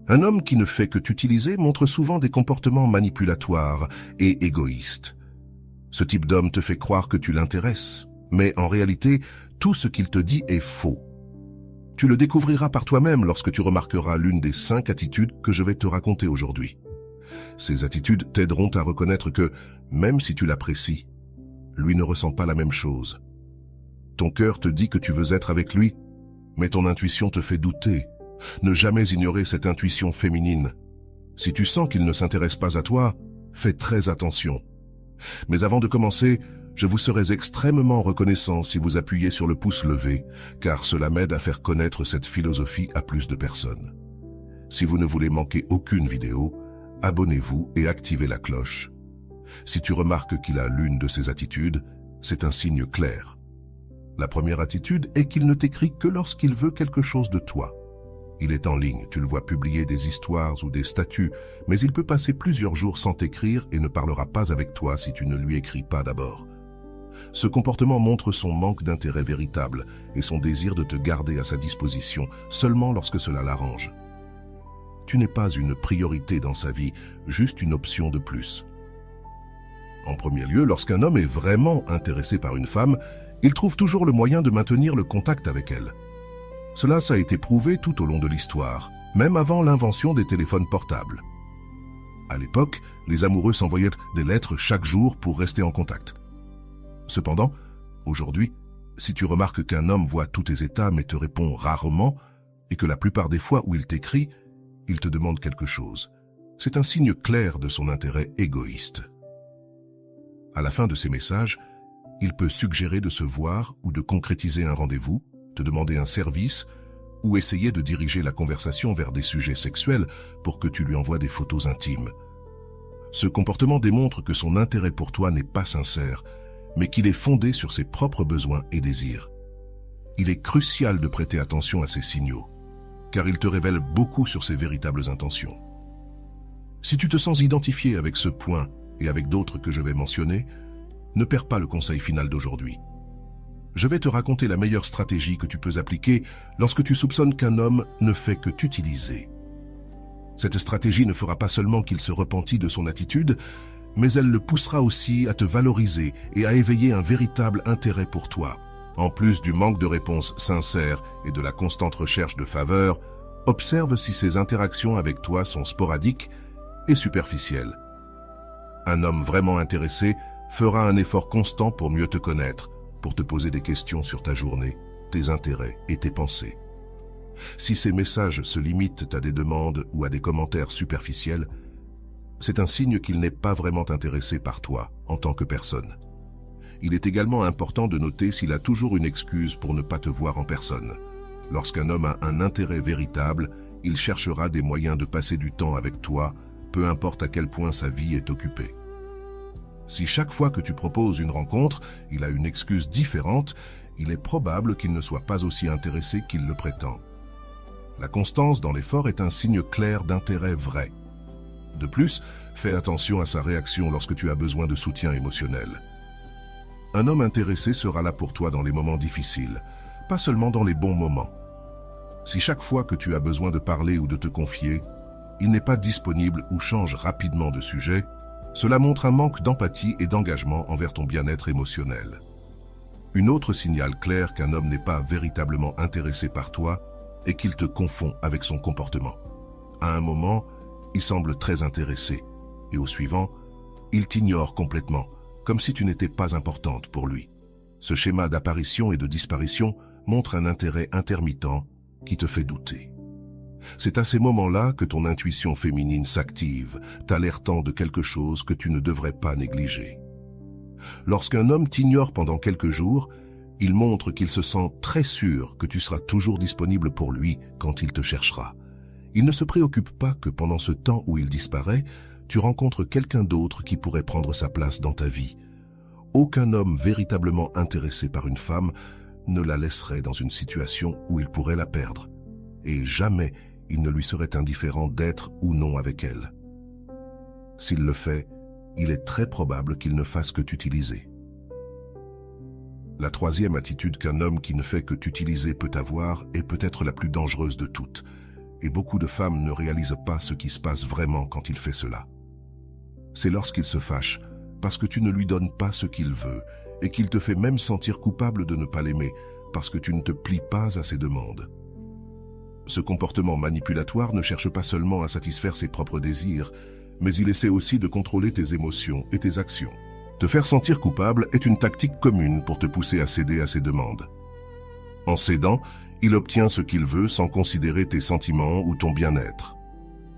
Un homme qui ne fait que t'utiliser montre souvent des comportements manipulatoires et égoïstes. Ce type d'homme te fait croire que tu l'intéresses, mais en réalité, tout ce qu'il te dit est faux. Tu le découvriras par toi-même lorsque tu remarqueras l'une des 5 attitudes que je vais te raconter aujourd'hui. Ces attitudes t'aideront à reconnaître que, même si tu l'apprécies, lui ne ressent pas la même chose. Ton cœur te dit que tu veux être avec lui, mais ton intuition te fait douter. Ne jamais ignorer cette intuition féminine. Si tu sens qu'il ne s'intéresse pas à toi, fais très attention. Mais avant de commencer, je vous serais extrêmement reconnaissant si vous appuyez sur le pouce levé, car cela m'aide à faire connaître cette philosophie à plus de personnes. Si vous ne voulez manquer aucune vidéo, abonnez-vous et activez la cloche. Si tu remarques qu'il a l'une de ces attitudes, c'est un signe clair. La première attitude est qu'il ne t'écrit que lorsqu'il veut quelque chose de toi. Il est en ligne, tu le vois publier des histoires ou des statuts, mais il peut passer plusieurs jours sans t'écrire et ne parlera pas avec toi si tu ne lui écris pas d'abord. Ce comportement montre son manque d'intérêt véritable et son désir de te garder à sa disposition seulement lorsque cela l'arrange. Tu n'es pas une priorité dans sa vie, juste une option de plus. En premier lieu, lorsqu'un homme est vraiment intéressé par une femme, il trouve toujours le moyen de maintenir le contact avec elle. Cela a été prouvé tout au long de l'histoire, même avant l'invention des téléphones portables. À l'époque, les amoureux s'envoyaient des lettres chaque jour pour rester en contact. Cependant, aujourd'hui, si tu remarques qu'un homme voit tous tes états mais te répond rarement, et que la plupart des fois où il t'écrit, il te demande quelque chose, c'est un signe clair de son intérêt égoïste. À la fin de ces messages, il peut suggérer de se voir ou de concrétiser un rendez-vous, te demander un service ou essayer de diriger la conversation vers des sujets sexuels pour que tu lui envoies des photos intimes. Ce comportement démontre que son intérêt pour toi n'est pas sincère, mais qu'il est fondé sur ses propres besoins et désirs. Il est crucial de prêter attention à ces signaux, car ils te révèlent beaucoup sur ses véritables intentions. Si tu te sens identifié avec ce point et avec d'autres que je vais mentionner, ne perds pas le conseil final d'aujourd'hui. Je vais te raconter la meilleure stratégie que tu peux appliquer lorsque tu soupçonnes qu'un homme ne fait que t'utiliser. Cette stratégie ne fera pas seulement qu'il se repentit de son attitude, mais elle le poussera aussi à te valoriser et à éveiller un véritable intérêt pour toi. En plus du manque de réponses sincères et de la constante recherche de faveur, observe si ses interactions avec toi sont sporadiques et superficielles. Un homme vraiment intéressé fera un effort constant pour mieux te connaître, pour te poser des questions sur ta journée, tes intérêts et tes pensées. Si ces messages se limitent à des demandes ou à des commentaires superficiels, c'est un signe qu'il n'est pas vraiment intéressé par toi en tant que personne. Il est également important de noter s'il a toujours une excuse pour ne pas te voir en personne. Lorsqu'un homme a un intérêt véritable, il cherchera des moyens de passer du temps avec toi, peu importe à quel point sa vie est occupée. Si chaque fois que tu proposes une rencontre, il a une excuse différente, il est probable qu'il ne soit pas aussi intéressé qu'il le prétend. La constance dans l'effort est un signe clair d'intérêt vrai. De plus, fais attention à sa réaction lorsque tu as besoin de soutien émotionnel. Un homme intéressé sera là pour toi dans les moments difficiles, pas seulement dans les bons moments. Si chaque fois que tu as besoin de parler ou de te confier, il n'est pas disponible ou change rapidement de sujet, cela montre un manque d'empathie et d'engagement envers ton bien-être émotionnel. Une autre signal clair qu'un homme n'est pas véritablement intéressé par toi est qu'il te confond avec son comportement. À un moment, il semble très intéressé, et au suivant, il t'ignore complètement, comme si tu n'étais pas importante pour lui. Ce schéma d'apparition et de disparition montre un intérêt intermittent qui te fait douter. C'est à ces moments-là que ton intuition féminine s'active, t'alertant de quelque chose que tu ne devrais pas négliger. Lorsqu'un homme t'ignore pendant quelques jours, il montre qu'il se sent très sûr que tu seras toujours disponible pour lui quand il te cherchera. Il ne se préoccupe pas que pendant ce temps où il disparaît, tu rencontres quelqu'un d'autre qui pourrait prendre sa place dans ta vie. Aucun homme véritablement intéressé par une femme ne la laisserait dans une situation où il pourrait la perdre. Et jamais il ne lui serait indifférent d'être ou non avec elle. S'il le fait, il est très probable qu'il ne fasse que t'utiliser. La troisième attitude qu'un homme qui ne fait que t'utiliser peut avoir est peut-être la plus dangereuse de toutes. Et beaucoup de femmes ne réalisent pas ce qui se passe vraiment quand il fait cela. C'est lorsqu'il se fâche, parce que tu ne lui donnes pas ce qu'il veut, et qu'il te fait même sentir coupable de ne pas l'aimer, parce que tu ne te plies pas à ses demandes. Ce comportement manipulatoire ne cherche pas seulement à satisfaire ses propres désirs, mais il essaie aussi de contrôler tes émotions et tes actions. Te faire sentir coupable est une tactique commune pour te pousser à céder à ses demandes. En cédant, il obtient ce qu'il veut sans considérer tes sentiments ou ton bien-être.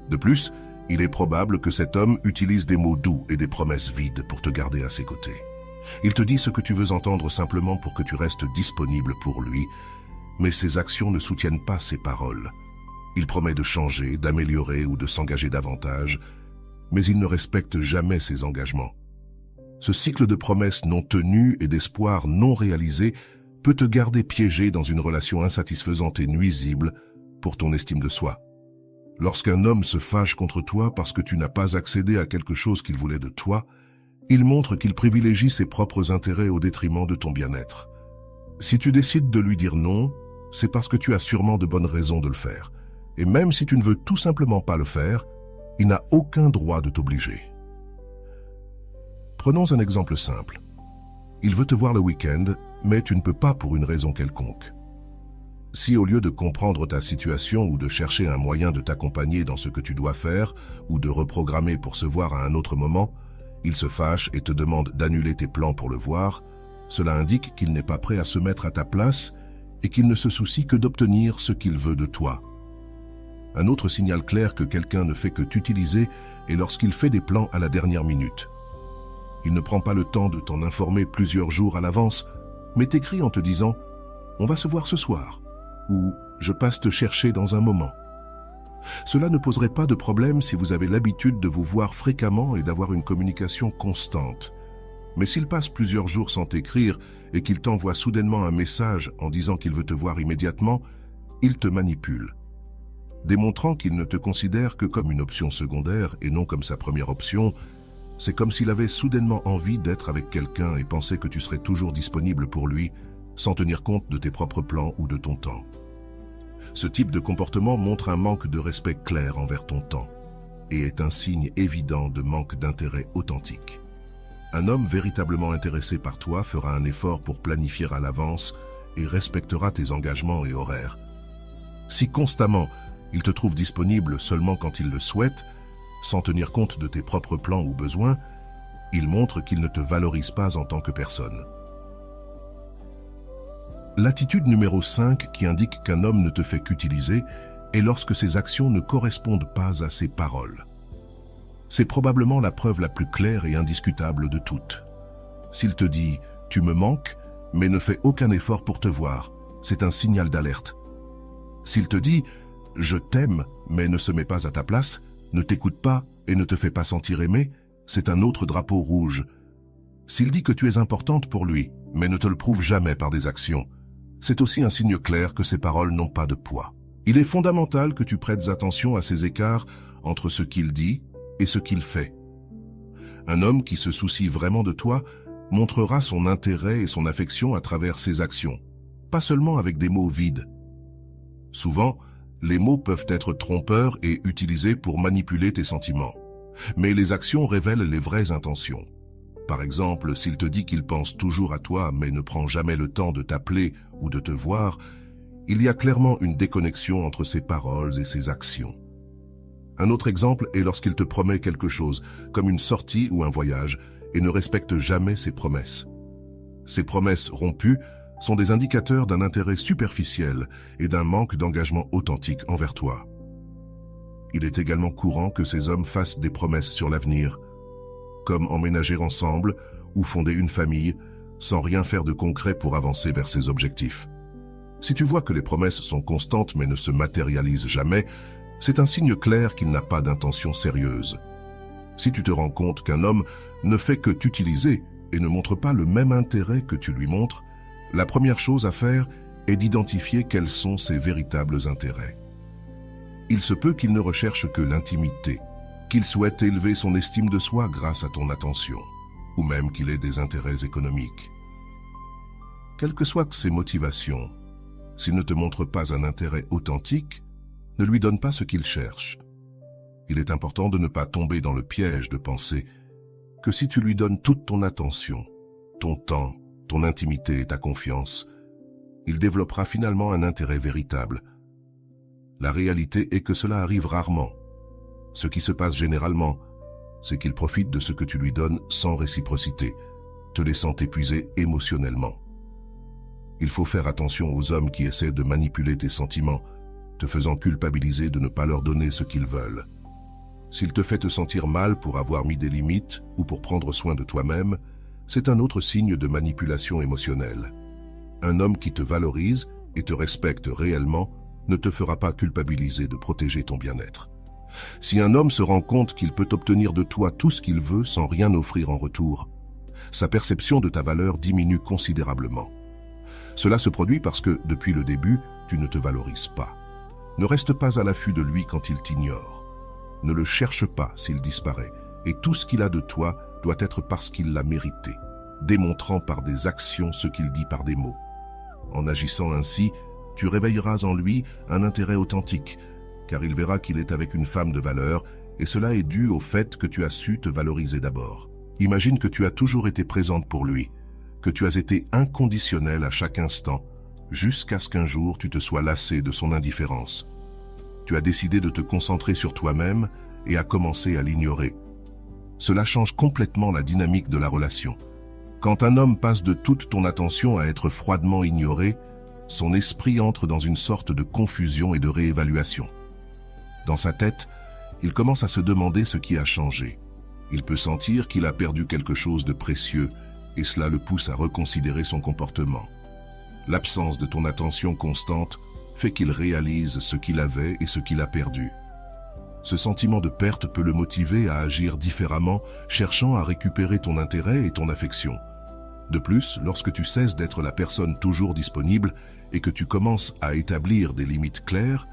De plus, il est probable que cet homme utilise des mots doux et des promesses vides pour te garder à ses côtés. Il te dit ce que tu veux entendre simplement pour que tu restes disponible pour lui, mais ses actions ne soutiennent pas ses paroles. Il promet de changer, d'améliorer ou de s'engager davantage, mais il ne respecte jamais ses engagements. Ce cycle de promesses non tenues et d'espoirs non réalisés peut te garder piégé dans une relation insatisfaisante et nuisible pour ton estime de soi. Lorsqu'un homme se fâche contre toi parce que tu n'as pas accédé à quelque chose qu'il voulait de toi, il montre qu'il privilégie ses propres intérêts au détriment de ton bien-être. Si tu décides de lui dire non, c'est parce que tu as sûrement de bonnes raisons de le faire. Et même si tu ne veux tout simplement pas le faire, il n'a aucun droit de t'obliger. Prenons un exemple simple. Il veut te voir le week-end, mais tu ne peux pas pour une raison quelconque. Si au lieu de comprendre ta situation ou de chercher un moyen de t'accompagner dans ce que tu dois faire ou de reprogrammer pour se voir à un autre moment, il se fâche et te demande d'annuler tes plans pour le voir, cela indique qu'il n'est pas prêt à se mettre à ta place et qu'il ne se soucie que d'obtenir ce qu'il veut de toi. Un autre signal clair que quelqu'un ne fait que t'utiliser est lorsqu'il fait des plans à la dernière minute. Il ne prend pas le temps de t'en informer plusieurs jours à l'avance, mais t'écrit en te disant « On va se voir ce soir » ou « Je passe te chercher dans un moment ». Cela ne poserait pas de problème si vous avez l'habitude de vous voir fréquemment et d'avoir une communication constante. Mais s'il passe plusieurs jours sans t'écrire et qu'il t'envoie soudainement un message en disant qu'il veut te voir immédiatement, il te manipule. Démontrant qu'il ne te considère que comme une option secondaire et non comme sa première option, c'est comme s'il avait soudainement envie d'être avec quelqu'un et pensait que tu serais toujours disponible pour lui, sans tenir compte de tes propres plans ou de ton temps. Ce type de comportement montre un manque de respect clair envers ton temps et est un signe évident de manque d'intérêt authentique. Un homme véritablement intéressé par toi fera un effort pour planifier à l'avance et respectera tes engagements et horaires. Si constamment il te trouve disponible seulement quand il le souhaite, sans tenir compte de tes propres plans ou besoins, il montre qu'il ne te valorise pas en tant que personne. L'attitude numéro 5 qui indique qu'un homme ne te fait qu'utiliser est lorsque ses actions ne correspondent pas à ses paroles. C'est probablement la preuve la plus claire et indiscutable de toutes. S'il te dit « tu me manques » mais ne fait aucun effort pour te voir, c'est un signal d'alerte. S'il te dit « je t'aime » mais ne se met pas à ta place, ne t'écoute pas et ne te fait pas sentir aimé, c'est un autre drapeau rouge. S'il dit que tu es importante pour lui, mais ne te le prouve jamais par des actions, c'est aussi un signe clair que ses paroles n'ont pas de poids. Il est fondamental que tu prêtes attention à ces écarts entre ce qu'il dit et ce qu'il fait. Un homme qui se soucie vraiment de toi montrera son intérêt et son affection à travers ses actions, pas seulement avec des mots vides. Souvent, les mots peuvent être trompeurs et utilisés pour manipuler tes sentiments, mais les actions révèlent les vraies intentions. Par exemple, s'il te dit qu'il pense toujours à toi mais ne prend jamais le temps de t'appeler ou de te voir, il y a clairement une déconnexion entre ses paroles et ses actions. Un autre exemple est lorsqu'il te promet quelque chose, comme une sortie ou un voyage, et ne respecte jamais ses promesses. Ces promesses rompues sont des indicateurs d'un intérêt superficiel et d'un manque d'engagement authentique envers toi. Il est également courant que ces hommes fassent des promesses sur l'avenir, comme emménager ensemble ou fonder une famille, sans rien faire de concret pour avancer vers ses objectifs. Si tu vois que les promesses sont constantes mais ne se matérialisent jamais, c'est un signe clair qu'il n'a pas d'intention sérieuse. Si tu te rends compte qu'un homme ne fait que t'utiliser et ne montre pas le même intérêt que tu lui montres, la première chose à faire est d'identifier quels sont ses véritables intérêts. Il se peut qu'il ne recherche que l'intimité, qu'il souhaite élever son estime de soi grâce à ton attention, ou même qu'il ait des intérêts économiques. Quelles que soient ses motivations, s'il ne te montre pas un intérêt authentique, ne lui donne pas ce qu'il cherche. Il est important de ne pas tomber dans le piège de penser que si tu lui donnes toute ton attention, ton temps, ton intimité et ta confiance, il développera finalement un intérêt véritable. La réalité est que cela arrive rarement. Ce qui se passe généralement, c'est qu'il profite de ce que tu lui donnes sans réciprocité, te laissant t'épuiser émotionnellement. Il faut faire attention aux hommes qui essaient de manipuler tes sentiments, te faisant culpabiliser de ne pas leur donner ce qu'ils veulent. S'il te fait te sentir mal pour avoir mis des limites ou pour prendre soin de toi-même, c'est un autre signe de manipulation émotionnelle. Un homme qui te valorise et te respecte réellement ne te fera pas culpabiliser de protéger ton bien-être. Si un homme se rend compte qu'il peut obtenir de toi tout ce qu'il veut sans rien offrir en retour, sa perception de ta valeur diminue considérablement. Cela se produit parce que, depuis le début, tu ne te valorises pas. Ne reste pas à l'affût de lui quand il t'ignore. Ne le cherche pas s'il disparaît, et tout ce qu'il a de toi doit être parce qu'il l'a mérité, démontrant par des actions ce qu'il dit par des mots. En agissant ainsi, tu réveilleras en lui un intérêt authentique, car il verra qu'il est avec une femme de valeur, et cela est dû au fait que tu as su te valoriser d'abord. Imagine que tu as toujours été présente pour lui, que tu as été inconditionnelle à chaque instant, jusqu'à ce qu'un jour tu te sois lassé de son indifférence. Tu as décidé de te concentrer sur toi-même et as commencé à l'ignorer. Cela change complètement la dynamique de la relation. Quand un homme passe de toute ton attention à être froidement ignoré, son esprit entre dans une sorte de confusion et de réévaluation. Dans sa tête, il commence à se demander ce qui a changé. Il peut sentir qu'il a perdu quelque chose de précieux et cela le pousse à reconsidérer son comportement. L'absence de ton attention constante fait qu'il réalise ce qu'il avait et ce qu'il a perdu. Ce sentiment de perte peut le motiver à agir différemment, cherchant à récupérer ton intérêt et ton affection. De plus, lorsque tu cesses d'être la personne toujours disponible et que tu commences à établir des limites claires,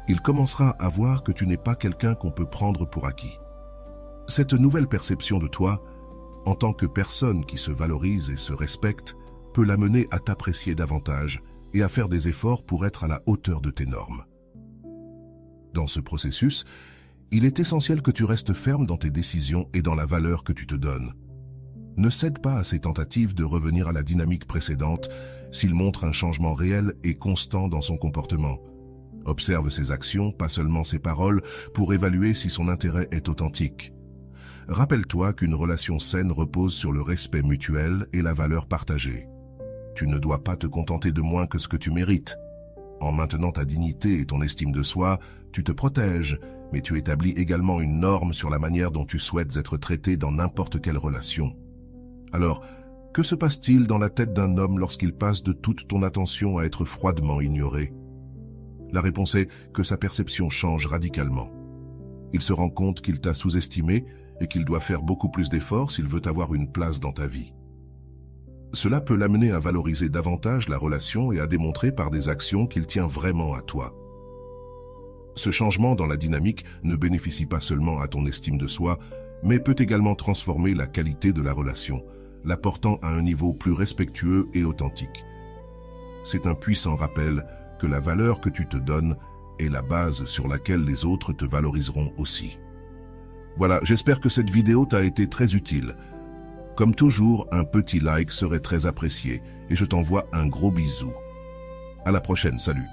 il commencera à voir que tu n'es pas quelqu'un qu'on peut prendre pour acquis. Cette nouvelle perception de toi, en tant que personne qui se valorise et se respecte, peut l'amener à t'apprécier davantage et à faire des efforts pour être à la hauteur de tes normes. Dans ce processus, il est essentiel que tu restes ferme dans tes décisions et dans la valeur que tu te donnes. Ne cède pas à ces tentatives de revenir à la dynamique précédente s'il montre un changement réel et constant dans son comportement. Observe ses actions, pas seulement ses paroles, pour évaluer si son intérêt est authentique. Rappelle-toi qu'une relation saine repose sur le respect mutuel et la valeur partagée. Tu ne dois pas te contenter de moins que ce que tu mérites. En maintenant ta dignité et ton estime de soi, tu te protèges, mais tu établis également une norme sur la manière dont tu souhaites être traité dans n'importe quelle relation. Alors, que se passe-t-il dans la tête d'un homme lorsqu'il passe de toute ton attention à être froidement ignoré? La réponse est que sa perception change radicalement. Il se rend compte qu'il t'a sous-estimé et qu'il doit faire beaucoup plus d'efforts s'il veut avoir une place dans ta vie. Cela peut l'amener à valoriser davantage la relation et à démontrer par des actions qu'il tient vraiment à toi. Ce changement dans la dynamique ne bénéficie pas seulement à ton estime de soi, mais peut également transformer la qualité de la relation, la portant à un niveau plus respectueux et authentique. C'est un puissant rappel que la valeur que tu te donnes est la base sur laquelle les autres te valoriseront aussi. Voilà, j'espère que cette vidéo t'a été très utile. Comme toujours, un petit like serait très apprécié et je t'envoie un gros bisou. À la prochaine, salut.